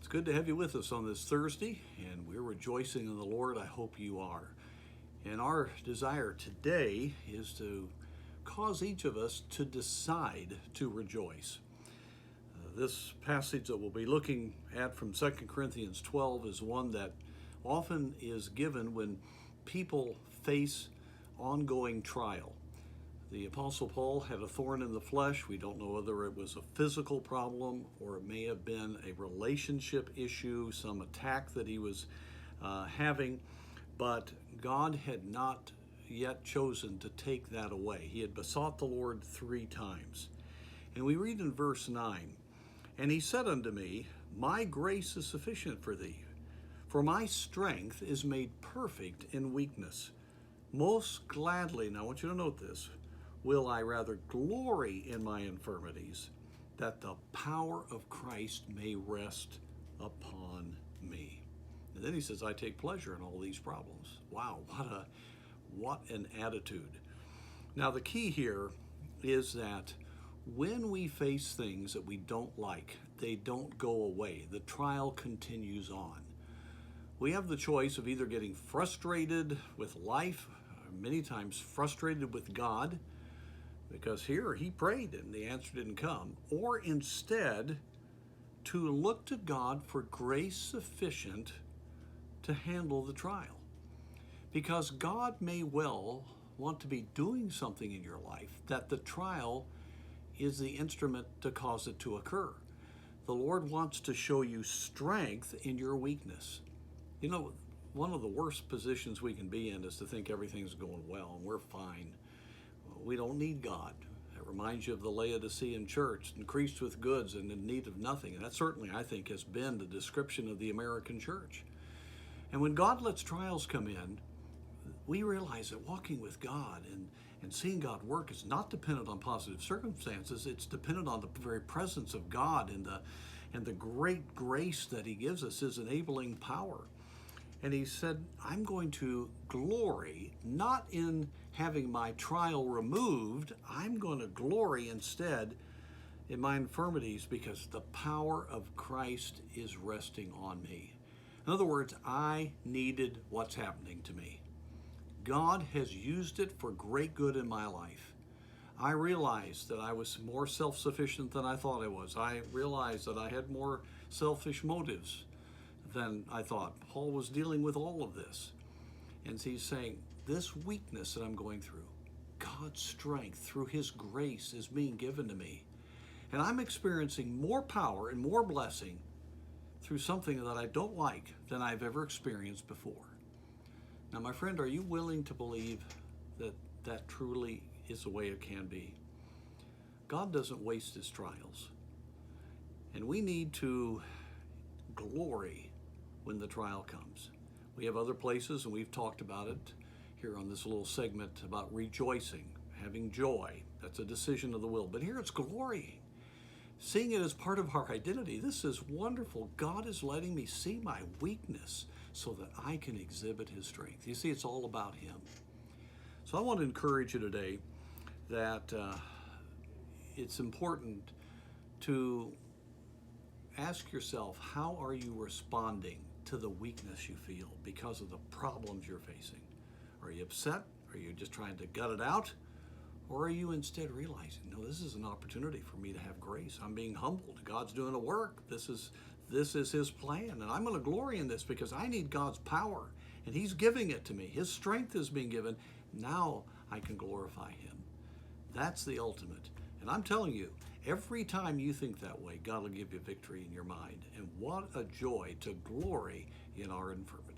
It's good to have you with us on this Thursday, and we're rejoicing in the Lord. I hope you are. And our desire today is to cause each of us to decide to rejoice. This passage that we'll be looking at from 2 Corinthians 12 is one that often is given when people face ongoing trial. The Apostle Paul had a thorn in the flesh. We don't know whether it was a physical problem or it may have been a relationship issue, some attack that he was having, but God had not yet chosen to take that away. He had besought the Lord 3 times. And we read in verse 9, "And he said unto me, My grace is sufficient for thee, for my strength is made perfect in weakness. Most gladly," now I want you to note this, "will I rather glory in my infirmities, that the power of Christ may rest upon me." And then he says, "I take pleasure in all these problems." Wow, what an attitude. Now the key here is that when we face things that we don't like, they don't go away. The trial continues on. We have the choice of either getting frustrated with life, many times frustrated with God, because here he prayed and the answer didn't come, or instead to look to God for grace sufficient to handle the trial. Because God may well want to be doing something in your life that the trial is the instrument to cause it to occur. The Lord wants to show you strength in your weakness. You know, one of the worst positions we can be in is to think everything's going well and we're fine. We don't need God. It reminds you of the Laodicean church, increased with goods and in need of nothing. And that certainly, I think, has been the description of the American church. And when God lets trials come in, we realize that walking with God and seeing God work is not dependent on positive circumstances. It's dependent on the very presence of God and the great grace that he gives us, his enabling power. And he said, I'm going to glory not in having my trial removed. I'm going to glory instead in my infirmities because the power of Christ is resting on me. In other words, I needed what's happening to me. God has used it for great good in my life. I realized that I was more self-sufficient than I thought I was. I realized that I had more selfish motives than I thought. Paul was dealing with all of this. And he's saying, this weakness that I'm going through, God's strength through his grace is being given to me. And I'm experiencing more power and more blessing through something that I don't like than I've ever experienced before. Now, my friend, are you willing to believe that that truly is the way it can be? God doesn't waste his trials. And we need to glory when the trial comes. We have other places, and we've talked about it here on this little segment about rejoicing, having joy. That's a decision of the will. But here it's glorying, seeing it as part of our identity. This is wonderful. God is letting me see my weakness so that I can exhibit his strength. You see, it's all about him. So I want to encourage you today that it's important to ask yourself, how are you responding to the weakness you feel because of the problems you're facing? Are you upset? Are you just trying to gut it out? Or are you instead realizing, no, this is an opportunity for me to have grace. I'm being humbled. God's doing a work. This is his plan. And I'm going to glory in this because I need God's power. And he's giving it to me. His strength is being given. Now I can glorify him. That's the ultimate. And I'm telling you, every time you think that way, God will give you victory in your mind. And what a joy to glory in our infirmities.